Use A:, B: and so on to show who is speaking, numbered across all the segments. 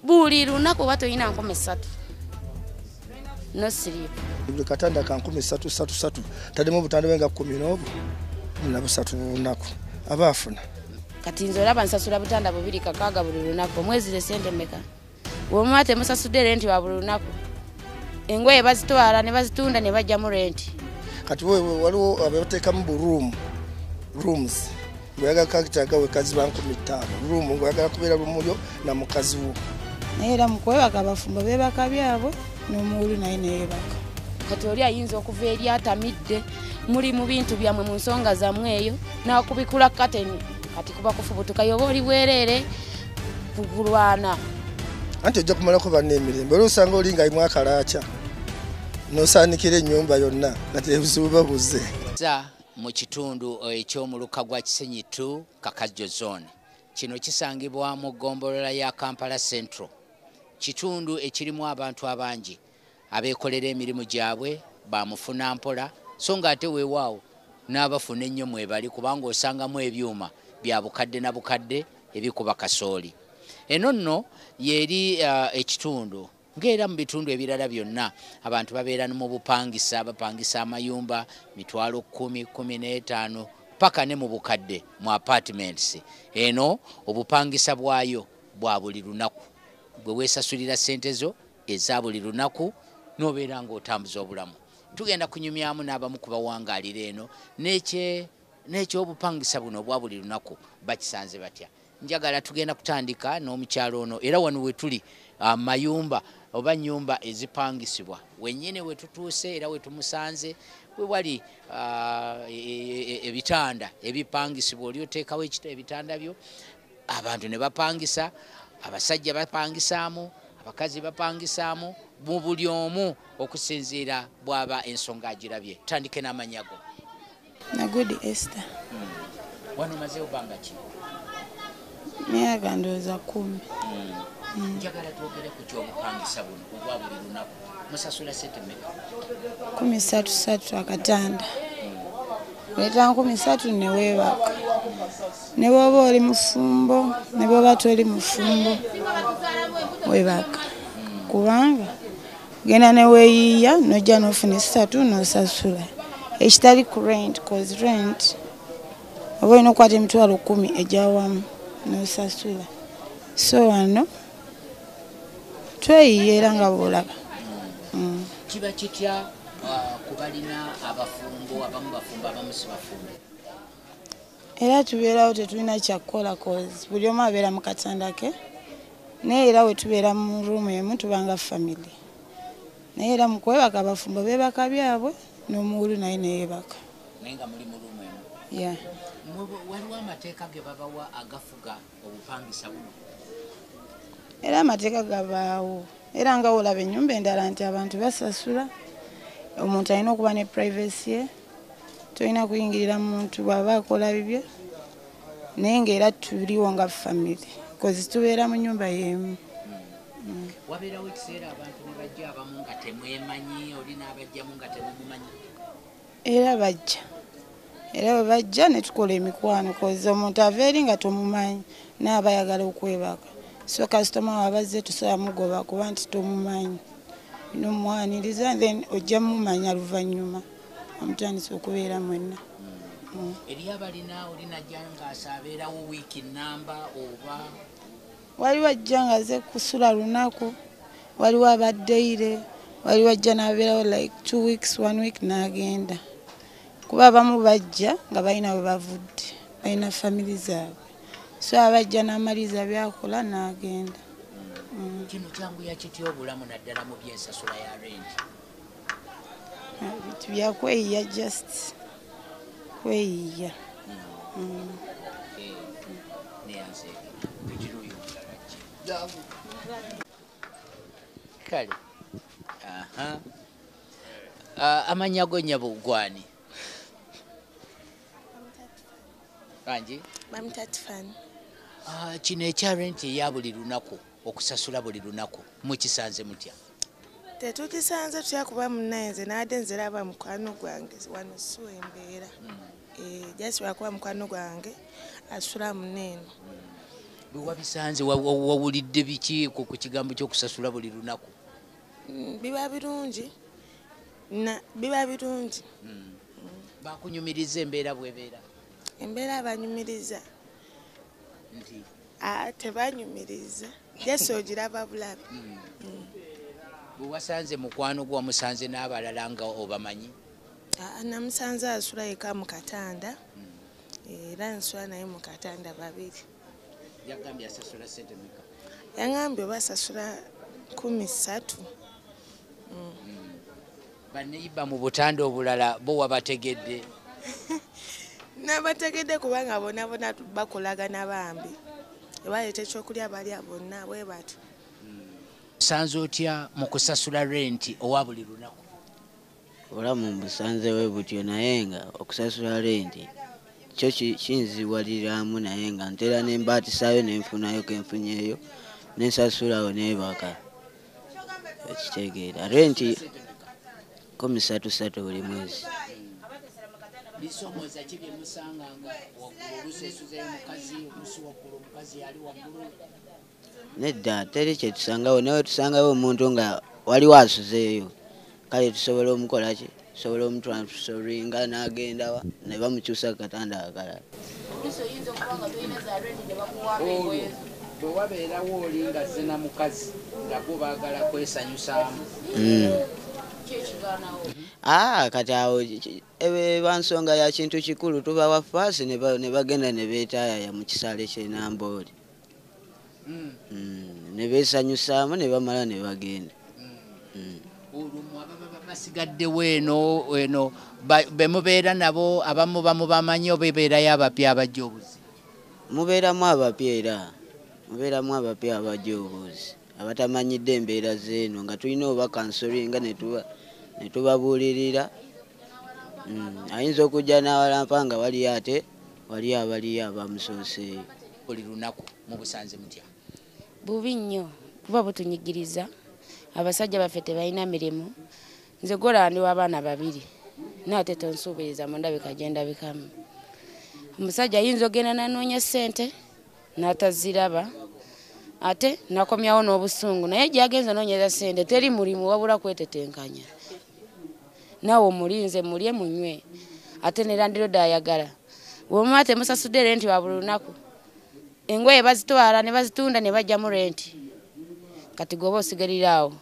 A: buli lunaku oba toyina 3 no sleep.
B: Buli katanda ka 3 tademu obutanda bwenga 10 n'obwo na 3 lunaku abafuna
A: kati nze olaba nsasula butanda 2 kakaaga buli lunaku omwezi ze sente meka womate musasudde renti wa buli lunaku engoye bazitwala ne bazitunda ne bajja mu renti
B: kati wewe waliwo abateekamu rooms ng'oyagala kakitaga wekazi ba 15 room ng'oyagala kubeera lumulyo na mukazi wo
C: naye era mukwebaka abafumbo beebaka byabwe n'omuwulu naye neyeebaka
A: kati oli ayinza okuva eri atamidde muli mu bintu byammwe mu nsonga zammwe eyo n'akubikula kateni kati kuba kufubutuka yoba oli bwereere kukulwana
B: anti ojja kumalako banne emirembe olwosanga oli nga imu akalaaca n'osaanikira ennyumba yonna nga tebuzibu babuze
D: mu kitundu eky'omuluka gwa Kisenyi 2 Kakajjo zone kino kisangibwa mu ggombolola ya Kampala Central kitundu ekirimu abantu abangi abeekolera emirimu gyabwe bamufuna mpola so nga ate weewaawo n'abafuna ennyo mwebali kubanga osangamu ebyuma bya bukadde na bukadde ebikuba kasooli eno nno yeri ekitundu ng'era mu bitundu ebirala byonna abantu babeera mu bupangisa bapangisa amayumba 10,000, 15 paka ne mu bukadde mu apartments eno obupangisa bwayo bwa buli lunaku bwe weesasulira sente zo eza buli lunaku n'obeera ng'otambuza obulamu tugenda kunyumyamu n'abamu ku bawangaalira eno n'ekyobupangisa buno obwa buli lunaku bakisanze batya njagala tugenda kutandika n'omukyalo ono era wano we tuli amayumba oba nyumba ezipangisibwa wennyini we tutuuse era we tumusanze we wali ebitanda ebipangisibwa oli oteekawo ebitanda byo abantu ne bapangisa abasajja bapangisaamu abakazi bapangisaamu mu buli omu okusinziira bw'aba ensonga agirabye tutandike n'amanyago
C: Nagudi Esther
D: wano maze obanga ki
C: myaka ndowooza 10
D: njagala twogere ku kyobupangisa buno obwa buli lunaku musasula sente mmeka
C: 13 akatanda weta 13 ne weebaka ne bw'oba oli mufumbo ne bw'oba toli mufumbo weebaka kubanga genda ne weeyiiya n'ojja n'ofuna 3 n'osasula ekitali ku rent cause rent oba olina okukwata emitwalo 10 egyawamu n'osasula so wano tweyiiya era nga bw'olaba
D: kiba kitya kubalina abafumbo abamu bafumbo abamu si bafumbo
C: era tubeerawo tetulina kyakukola cause buli omu abeera mu katanda ke naye era we tubeera mu ruumu emu tubanga family naye era mu kwebaka abafumbo beebaka byabwe n'omuwulu naye neyeebaka
D: naye nga muli mu ruumu emu waliwo amateeka ge babawa agafuga obupangisa buno
C: era amateeka gabaawo era nga olaba ennyumba endala nti abantu basasula omuntu alina okuba ne privacy ye tolina kuyingirira muntu bw'aba akola bibyo naye ng'era tuliwo nga family kozi tubeera mu nnyumba y'emu
D: wabeerawo ekiseera abantu ne bajja abamu nga temwemanyi oli n'abajjamu nga temumumanyi
C: era bajja era bwe bajja ne tukola emikwano kozi omuntu ava eri nga tomumanyi naaba ayagala okwebaka so kasitoma wabazze tusobola mugoba kuba nti tomumanyi n'omwaniriza then ojja mumanya luvannyuma omutandisa okubeera mwenna
D: eri abalina olinajja ng'asaabeerawo wiiki nnamba oba
C: waliwo ajja nga aze kusula lunaku waliwo abaddeire waliwo ajja n'abeerawo like 2 weeks 1 week n'agenda kuba abamu bajja nga balina we bavudde balina family zaabwe so abajja n'amaliza byakola n'agenda
D: kino kyanguya kitya obulamu naddala mu byensasula ya rent
C: bitu byakweyiya just kweyiya
D: kale amanya go nnyabo gwani banji
E: bamutatifani
D: kino ekya rent eya buli lunaku okusasula buli lunaku mukisanze mutya
E: tetukisanze tutyakuba munnayenze naadde nziraba mukwano gwange wano suwa embeera jasi lwakuba mukwano gwange asula muneeno
D: Wabisanze wawulidde biki ku kigambo ky'okusasula buli lunaku?
E: Biba birungi.
D: Bakunyumiriza embeera bw'ebeera?
E: Embeera banyumiriza.
D: Nti
E: Tebanyumiriza. Yesu ogiraba bulabi.
D: bwe wasanze mukwano gwa musanze n'abalala nga obamanyi?
E: Namusanze asula eka mu katanda. Era nsula naye mu katanda babiri.
D: Yagambye asasula ssente mmeka?
E: Yangambye basasula 13.
D: Baneiba mu butanda obulala bo wabategedde?
E: Nabategedde kubanga bonna bakolagana bambi. Baleeta ekyokulya balya bonna bwe batyo.
D: Osanze otya mu kusasula renti owa buli lunaku?
F: Olamu mbusanze we butyo naye nga okusasula renti kyo kinziwaliramu naye nga ntera nembaatisayo nenfunayo kenfunyeyo nensasulawo nebaka. Ekitegeera renti 13 buli mwezi.
D: Bisomoza ki bye musanganga waggulu olusesuzayo mukazi olusi waggulu omukazi yali waggulu?
F: Nedda teri kye tusangawo nawe tusangawo omuntu nga waliwo asuzeeyo kale tusobola omukola ki tusobola omutransferinga n'agendawa ne bamukyusa ku katanda akalala.
D: Bwe wabeerawo oli nga zina mukazi nga bo baagala kwesanyusaamu
F: kati awo bansonga ya kintu kikulu tubawa faasi ne bagenda ne beetaayaya mu kisale ky'enambooli ne beesanyusaamu ne bamala ne bagenda.
D: Olumwe ababa basigaddewo eno be mubeera nabo abamu bamubamanyi oba ebeerayo abapya abajja obuzi?
F: Mubeeramu abapya era mubeeramu abapya abajja obuzi abatamanyidde embeera zeeno nga tulina oba kansoringa ne tubabuulirira. Ayinza okujja n'awalampa nga waliyo ate wali abaliyo abamusooseeyo.
D: Buli lunaku mu Busanze mutya?
A: Bubi nnyo kuba butunyigiriza. Abasajja baffe tebalina mirimu. Nze gola ndi w'abaana babiri naate tonsuubiriza mu ndabika gye ndabikamu. Omusajja ayinza ogenda nanoonya ssente n'ataziraba ate nakomyawo n'obusungu naye gyagenza noonyeza ssente teri mulimu wabula kwetetenkanya. Naawe omulinze mulye munywe ate ne landiroodi ayagala. Bw'omuba temusasudde renti wa buli lunaku engoye bazitwala ne bazitunda ne bajja mu renti. Kati goba osigalira awo.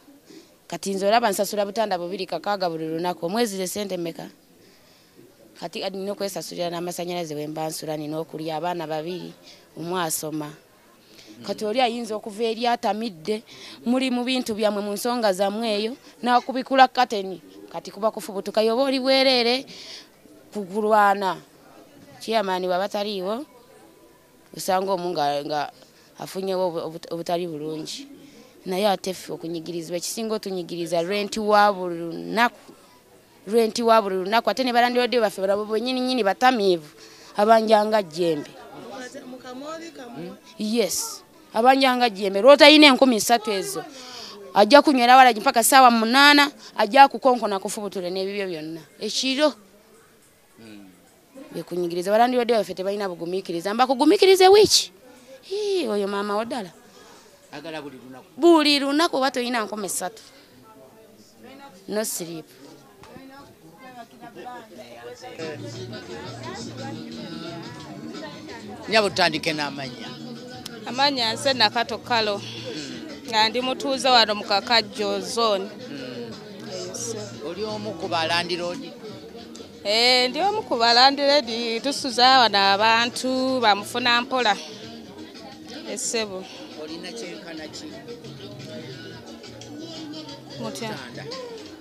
A: Kati nze olaba nsasula butanda 2 buli lunaku omwezi ze ssente mmeka? Kati nina okwesasulira n'amasannyalaze bwe mba nsula nina okulya abaana 2 omu asoma. Kati oli ayinza okuva eri atamidde muli mu bintu byammwe mu nsonga zammwe eyo n'akubikula kateni kati kuba kufubutuka yoba oli bwereere kukulwana. Kiyamaani baba taliiwo usanga omu nga afunyewo obutali bulungi. Naye ate ffe okunyigirizibwa ekisinga otunyigiriza renti wa buli lunaku. Renti wa buli lunaku ate ne balandiroodi baffe balabo bennyini batamiivu abanjanga jjembe. Yes, abanjanga jjembe lw'otalina 13 ezo ajja kunywera wala mpaka ssaawa 8 ajja kukonkona kufubutula n'ebibyo byonna ekiro. Bekunyigiriza balandiroodi baffe tebalina bugumiikiriza mbakugumikirize wiiki oyo maama wodala
D: agala
A: buli lunaku oba tolina 13 no sleep.
D: Nyabo tutandike n'amanya.
G: Amanya nze Nakato Kalo nga ndi mutuuze wano mu Kakajjo zone.
D: Oli omu ku balandiroodi?
G: Ndi omu ku balandiroodi tusuza wano abantu bamufuna mpola. Essebo.
D: Olina kyenkana ki?
G: Mutya?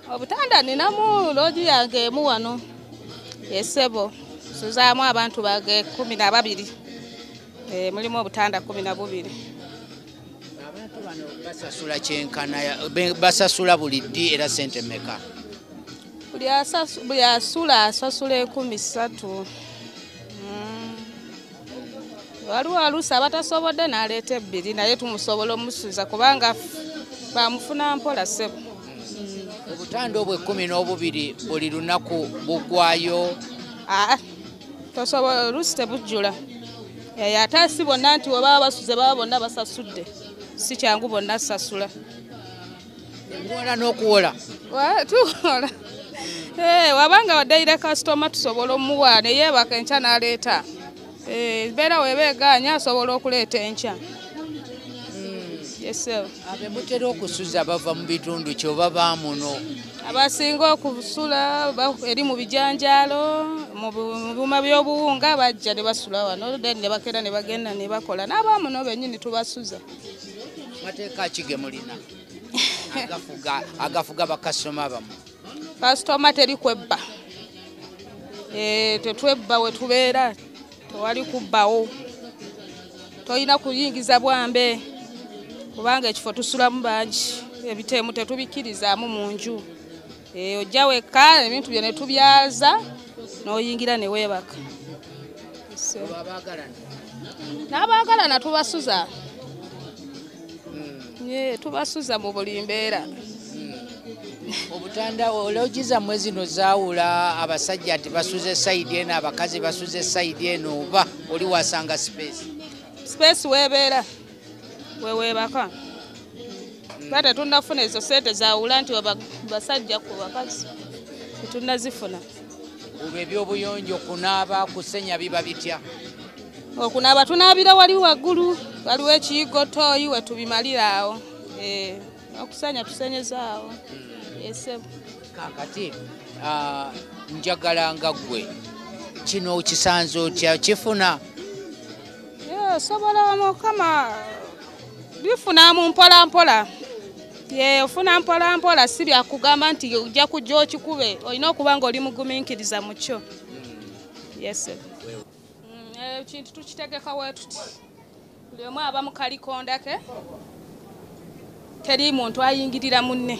G: Obutanda ninamu loogi yange emu wano. Essebo. Suzaamu abantu bage 12. Mulimu obutanda 12.
D: Abantu bano basasula kyenkana basasula buli ddi era ssente mmeka?
G: Buli asula asasula 13. Waliwo aluusi abatasobodde n'aleeta 2 naye tumusobola omusuza kubanga bamufuna mpola ssebo.
D: Obutanda obwo 12 buli lunaku bugwayo?
G: Tosobola oluusi tebujjula. ate si bonna nti webaba basuze baba bonna basasudde si kyangu bonna sasula
D: engola n'okuwola
G: tuwola wabanga waddaire kasitoma tusobola omuwa ne yeebaka enkya n'aleeta beera webeeganya asobola okuleeta enkya
D: abe mutera okusuza bava mu bitundu kyoba baamuno
G: abasinga okusula eri mu bijanjaalo mu byuma by'obuwunga bajja ne basula wano then ne bakera ne bagenda ne bakola n'abaamuno bennyini tubasuza
D: mateeka ki ge mulina agafuga bakasitoma bamu
G: kasitoma teri kwebba tetwebba we tubeera tewali kubbawo tolina kuyingiza bwambe kubanga ekifo tusulamu bangi ebiteemu tetubikirizaamu mu nju ojja wekka ebintu bye ne tubyaza n'oyingira ne weebaka n'abaagalana tubasuza tubasuza mu buli mbeera
D: obutanda ologiza mwe zino zaawula abasajja nti basuze sayidi eno abakazi basuze sayidi eno oba oli wasanga space
G: weebeera weweebaka bate tunafuna ezo sente zaawula nti basajja ku bakazi tetunnazifuna
D: olwo ebyobuyonjo kunaaba kusenya biba bitya
G: okunaaba tunaabira wali waggulu waliwo ekiyigo tooyi we tubimalira awo okusenya tusenyezaawo
D: kakati njagala nga ggwe kino kisanze otya kifuna
G: sobola mukama bifuna mu mpolampola ofuna mpolampola si byakugamba nti ojja kujja okikube olina okuba nga oli mugumiikiriza mu kyo ekintu tukitegeka we tuti buli omu aba mu kalikonda ke teri muntu ayingirira munne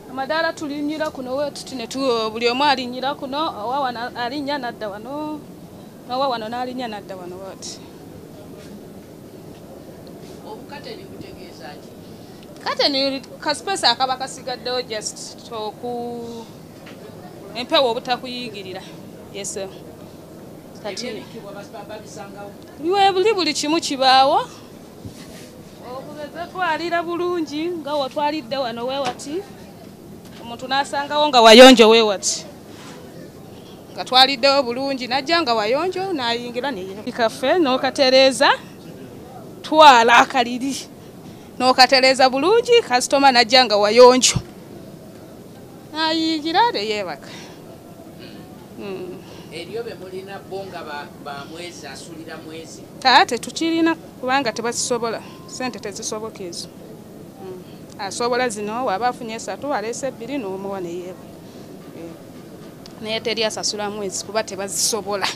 G: amadaala tulinnyira kuno we tuti buli omu alinnyira kuno owa wano alinnya nadda wano owa wano n'alinnya nadda wano wati kate ni kasipesi akaba kasigaddewo just oku empewo obutakuyingirira kati buli kimu kibaawo okugeza twalira bulungi nga watwalidde wano weewati omuntu n'asangawo nga wayonjo weewati nga twaliddewo bulungi najja nga wayonjo n'ayingira nekaffe n'okatereeza twala akaliri n'okatereeza bulungi kasitoma najja nga wayonjo n'ayingira neyeebaka
D: eriyo be mulina bo nga ba mwezi asulira mwezi
G: tetukirina kubanga tebazisobola sente tezisoboka ezo asobola zino waba afunye 3 aleese 2 n'omuwa neyeeba naye teri asasula mwezi kuba tebazisobola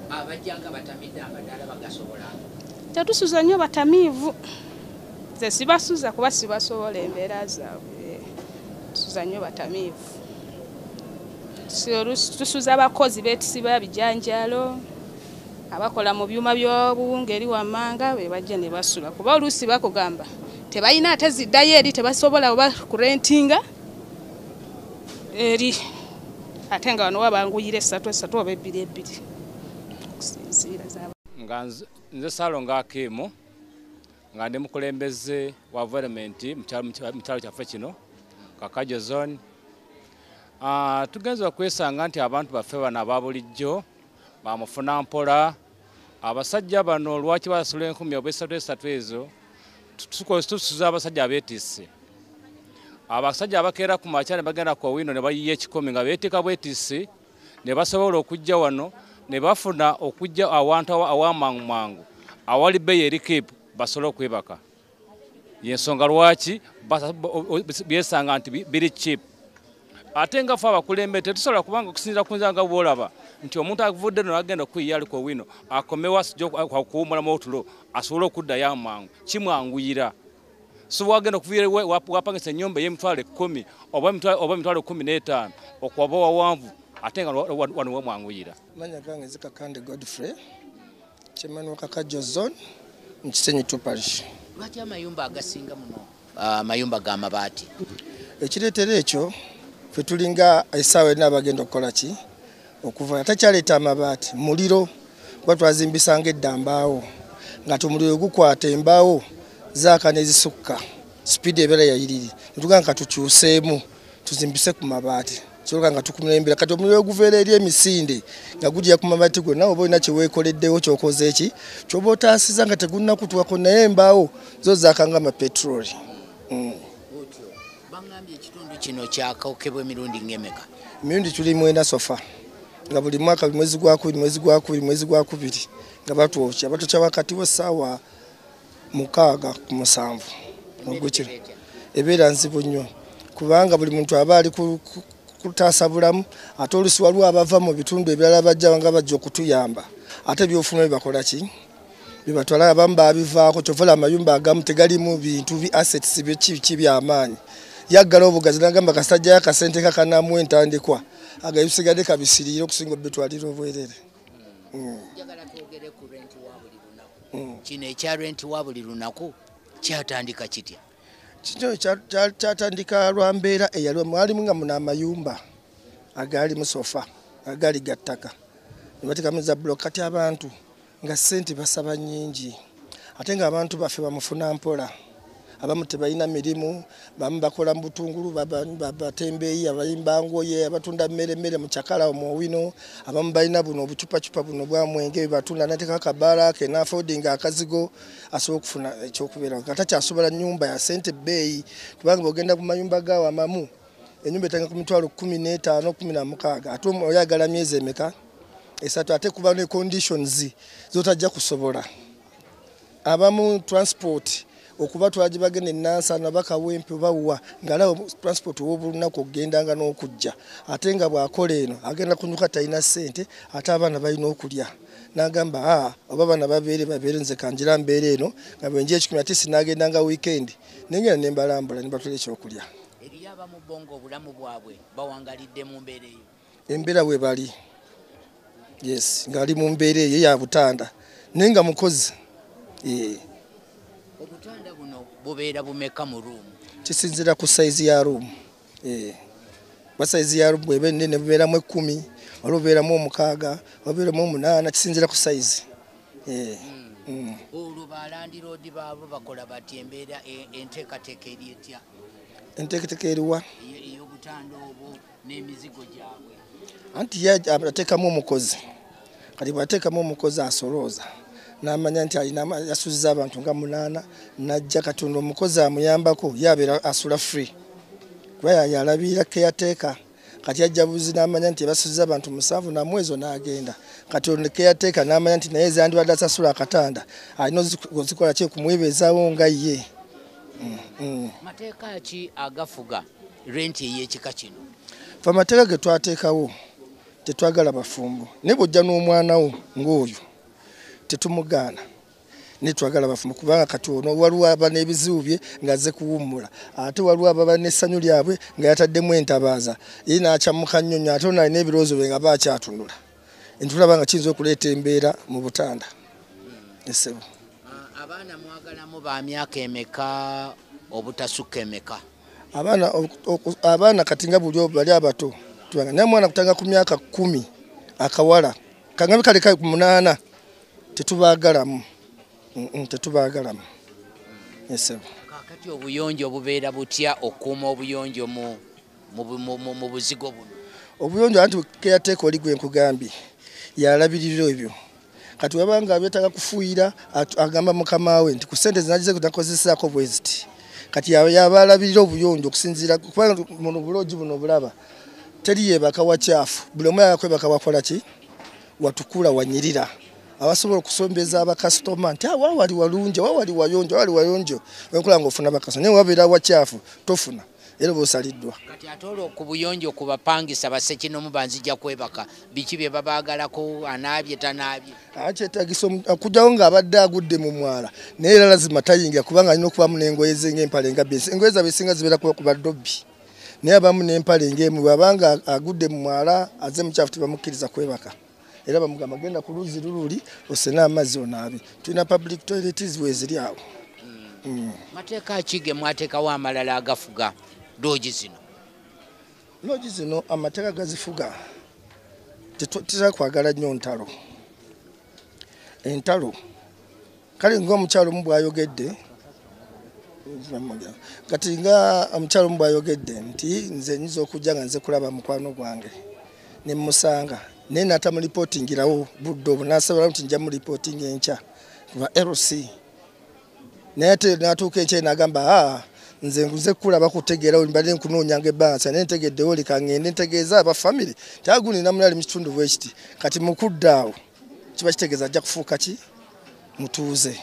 D: abajjanga batamidde amadaala bagasobola
G: tetusuza nnyo batamiivu ze sibasuza kuba sibasobola embeera zaabwe tusuza nnyo batamiivu tusuza abakozi beetisiba bijanjalo abakola mu byuma by'obuwunga eri wammanga be bajja ne basula kuba oluusi bakugamba tebalina ate ziddayo eri tebasobola oba kurentinga eri ate nga wano wabanguyire 3 oba 2 okusinziira
H: nga nze Saalongo Akimu nga ndi mukulembeze wa environment mu kyalo kyaffe kino Kakajo zone. Tugenza okwesanga nti abantu baffe bano ababulijjo bamufuna mpola abasajja bano lwaki basula 10,000 ezo tusuza abasajja abeetisse abasajja abakeera ku makya ne bagenda ku wino ne bayiye ekikomi nga beetika bwetisse ne basobola okujja wano ne bafuna okujja awantu awamangu awali bbeeyi eri keepu basobola okwebaka yensonga lwaki byesanga nti biri cheap ate nga fe abakulembeze tetusobola kubanga okusinziira ku nzanga bwolaba nti omuntu avudde no agenda okuyiyali ku wino akomewa kuwumulamu otulo asobola okuddayo amangu kimwanguyira so wagenda okuviira wapangisa ennyumba y'emitwalo 10 oba emitwalo 15 okwaba wawanvu ate nga wano wamwanguyira.
B: Manya gange Zikakande Godfrey chairman wa Kakajo zone mu Kisenyi parish.
D: Lwaki amayumba agasinga muno amayumba ga mabaati?
B: Ekireetera ekyo fe tulinga esaawa n'abagenda okukola ki okuva takyaleeta amabaati muliro kuba twazimbisanga edda mbaawo nga tumuliro gukwata embaawo zaaka nezisukka sipiidi ebeera yayiriri netugaa nga tukyuseemu tuzimbise ku mabaati kiroka nga tukumira embira kati omuliro guveera eri emisinde nga gujja ku mabaati gonna oba olina kyeweekoleddewo kyokoze eki kyoba otaasiza nga tegunnakutwako naye embaawo zo zaakanga amapetroli.
D: Bangambye ekitundu kino kyakawukibwa emirundi ng'emeka?
B: Emirundi tuli 9 sofa nga buli mwaka mwezi gwa 2 mwezi gwa 2 mwezi gwa 2 nga batwokya wakati w'essaawa 6 ku 7 ogukira ebeera nzibu nnyo kubanga buli muntu aba ali kutaasa bulamu ate olusi waliwo abava mu bitundu ebirala bajja nga bajja okutuyamba ate byofuna bibakola ki bibatwala abamu babivaako kyovola amayumba agamu tegalimu bintu bi assets by'amaanyi yaggala obugazi nagamba kasajja yakasente kakanamu entandikwa agayusigadde kabisiriire okusinga obitwalira obwerere.
D: Njagala twogere ku renti wa buli lunaku. Kino ekya renti wa buli lunaku kyatandika kitya?
B: Kino kyatandika lwa mbeera eyaliwo mwalimu nga muna amayumba agaali mu sofa agaali ga ttaka ne batekamu za bbulooka kati abantu nga ssente basaba nnyingi ate ng'abantu baffe bamufuna mpola abamu tebalina mirimu bamu bakola mu butungulu batembeeyi abayimba ngoye abatunda mmere mu kyakala omuwino abamu balina buno obucupacupa buno bwa mwenge bebatunda nateeka akabaala ke n'afoodinga akazigo asobola okufuna ekyokubeera nga takyasobola nnyumba ya ssente bbeeyi kubanga bw'ogenda ku mayumba gaawo amamu ennyumba etanga ku mitwalo 15 16 ate oyagala myezi emeka 3 ate kuba ne conditions zotajja kusobola abamu transport okuba twaje bagende Nansana bakawempe bawuwa ngalawo transport w'obulunaku ogendanga n'okujja ate nga bw'akola eno agenda kunyuka talina ssente ate abaana balina okulya n'agamba oba abaana babeere nze kanjira mbeera eno nga bwenje ekikumi ate sinaagendanga weekend nengenda ne mbalambula ne batwala ekyokulya.
D: Eriyo abamu bongo obulamu bwabwe bawangalidde mu mbeera eyo?
B: Embeera bwe bali yes ngali mu mbeera eyo ya butanda naye nga mukozi.
D: Obutanda buno bubeera bumeka mu ruumu?
B: Kisinzira ku saizi ya ruumu. Basaizi ya ruumu bw'eba ennene bubeeramu 10 waliwo bubeeramu 6 wabeeramu 8 kisinzira ku saizi.
D: Olwo balandiroodi baabo bakola bati embeera enteekateeka eri etya?
B: Enteekateeka eriwa?
D: Ey'obutanda obwo n'emizigo gyabwe.
B: Anti ateekamu omukozi kati bw'ateekamu omukozi asolooza n'amanya nti yasuuziza abantu nga 8 najja katonda omukozi amuyambako yabeera asula free kuba yalabirira keyateeka kati ajja buzi n'amanya nti basuuziza abantu 7 namwezo n'agenda katonda keyateeka n'amanya nti naye zandibadde asasula akatanda alina ozikola ki okumwebeezaawo nga ye.
D: Mateeka ki agafuga renti ey'ekika kino?
B: Fe amateeka ge twateekawo tetwagala bafumbo naye bw'ojja n'omwana wo ng'oyo tetumugaana netwagala bafumbo kubanga kati ono waliwo aba n'ebizibu bye ng'azze kuwummula ate waliwo ababa n'essanyu lyabwe nga yataddemu entabaaza ye n'akyamuka nnyonyo ate ono alina ebirowoozo bye nga baakyatunula entulaba nga kiyinza okuleeta embeera mu butanda. Esebo
D: abaana mwagalamu ba myaka emeka obutasukka emeka?
B: Abaana kati nga buli bali abato naye mwana kutanga ku myaka 10 akawala kangabi kale ku 8 tetubaagalamu. Esebo
D: kakati obuyonjo bubeera butya okuuma obuyonjo mu buzigo buno?
B: Obuyonjo anti keyateeka oli gwe nkugambye yalabirira ebyo kati wabanga abyetaaga kufuuyira agamba mukama we nti ku ssente zinagize kunakozesaako bweziti kati yabalabirira obuyonjo okusinziira kubanga muno buloogi buno bulaba teri yebaka wakyafu buli omu yakwebaka wakola ki watukula wanyirira abasobola okusombeza abakasitoma nti wawali walungi wawali wayonjo wenkola nga ofuna bakasitoma naye wabeera wakyafu tofuna era bosaliddwa.
D: Kati ate olwo ku buyonjo ku bapangisa bassekinomu banzijja kwebaka biki bye babaagalako anaabye tanaabye?
B: Kyetagisa okujjawo ng'abadde agudde mu mwala naye era lazima tayingira kubanga alina okubamu n'engoye ze ng'empale nga engoye zaabwe esinga zibeera ku badobbi naye abamu n'empale ng'emu bw'abanga agudde mu mwala azze mu kyafu tebamukkiriza kwebaka era bamugamba genda ku luzzi lululi osena amazzi onaabe. Tulina public toilets weeziri awo.
D: Mateeka ki ge mwateekawo amalala agafuga loogi zino?
B: Loogi zino amateeka gazifuga tetutera kwagala nnyo ntalo. Entalo kale ng'omukyalo mu bw'ayogedde kati nga omukyalo mu bw'ayogedde nti nze nyiza okujja nga nze kulaba mukwano gwange ne musanga naye natamulipootingirawo budde obwo n'asabala nti nja mulipootinga enkya kuba LC naye ate n'atuuka enkya n'agamba nze kulaba kutegeera mbadde nkunoonyanga ebbansa naye ntegeddewo leka ngende ntegeeza aba famire taguni namulali mu kitundu bwekiti kati mukuddaawo kiba kitegeeza ajja kufuuka ki mutuuze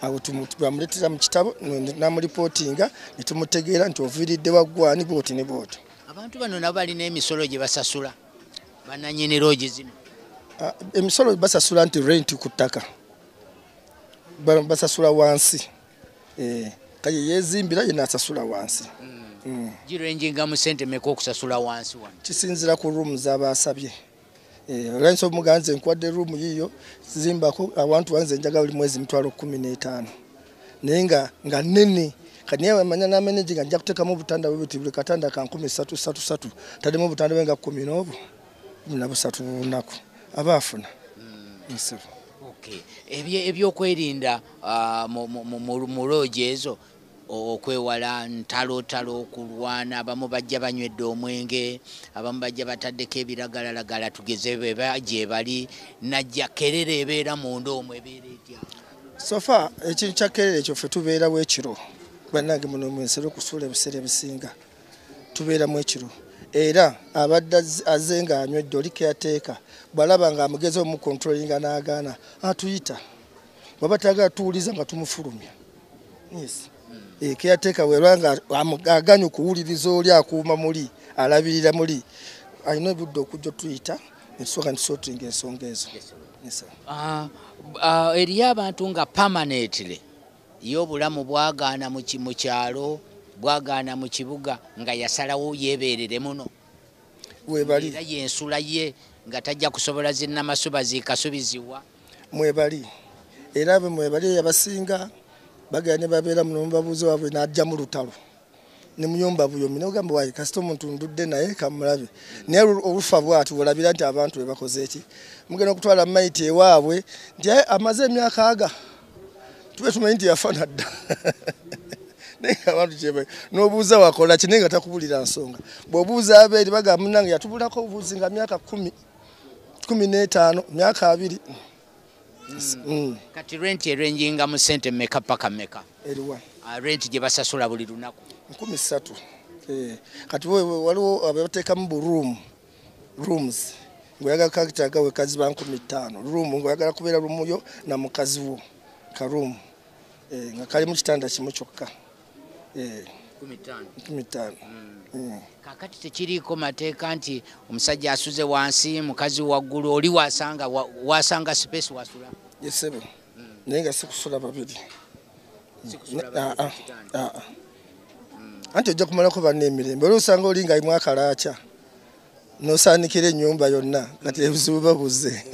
B: awo bamuleetera mu kitabo namulipootinga ne tumutegeera nti oviiridde waggwani booti ne booti.
D: Abantu bano nabo balina emisolo gye basasula bannannyini loogi zino.
B: Emisolo basasula nti renti ku ttaka basasula wansi kaye yeezimbira ye n'asasula wansi.
D: Girenjinga mu ssente meka okusasula wansi wano?
B: Kisinzira ku ruumu z'abaasabye. Olw'ensi omuganze nkwadde ruumu yiyo zimbako awantu wanze njaga buli mwezi $15,000 naye nga nnene kati naye wamanya n'ameneji nga nja kuteekamu obutanda bwe buti buli katanda ka 13 taddemu obutanda bwe nga 10 na busatu mu lunaku aba afuna.
D: Ebyokwerinda mu loogi ezo okwewala ntalo okulwana abamu bajja banywedde omwenge abamu bajja bataddeko ebiragalalagala tugeze gye bali najja kerere ebeera munda omwo ebeera etya?
B: Sofa ekintu kya kerere ekyo ffe tubeerawo ekiro bannange muno mwensere okusuula ebiseera ebisinga tubeeramu ekiro era abadde aze nga anywedde oli keyateeka bw'alaba nga amugeze omukontrolinga n'agaana atuyita bw'aba tagala tuwuliza nga tumufulumya. Keyateeka weerwa nga aganya okuwuliriza oli akuuma muli alabirira muli alina obudde okujja tuyita nesooka ntusootinga ensonga ezo.
D: Eriyo abantu nga permanently y'obulamu bwagaana mu kyalo bwagaana mu kibuga nga yasalawo yeebeerere muno
B: webali
D: era yensula ye nga tajja kusobola zinnamasuba zikasubiziwa
B: mwebali era abe mwebali yabasinga bagaya ne babeera muno mubabuuzi waabwe n'ajja mu lutalo ne muyomba buyomi n'ogamba waayi kasita omuntu ndudde naye kamulabe naye olufa bw'ati olabira nti abantu be bakoze eki mugenda okutwala mayiti ewaabwe nti amaze emyaka aga tube tumanyi nti yafa nadda naye abantu kyebe n'obuuza wakola ki naye nga takubulira nsonga bw'obuuza abeeri bagamba munange yatubulako obuuzi nga myaka 15 myaka 2.
D: Kati renti erenjinga mu ssente meka paka meka?
B: Eriwa
D: renti gye basasula buli lunaku
B: 13. Kati waliwo abateekamu rooms ng'oyagala kakitaga wekazi ba 15 room ng'oyagala kubeera rumuyo na mukazi wo ka room nga kali mu kitanda kimu kyokka 15.
D: Kakati tekiriiko mateeka nti omusajja asuze wansi mukazi waggulu oli wasanga space wasula?
B: Yesebo naye nga sikusula babiri anti ojja kumalako banna emirembe oli osanga oli nga imu akalaaca n'osaanikira ennyumba yonna kati ebizibu babuze.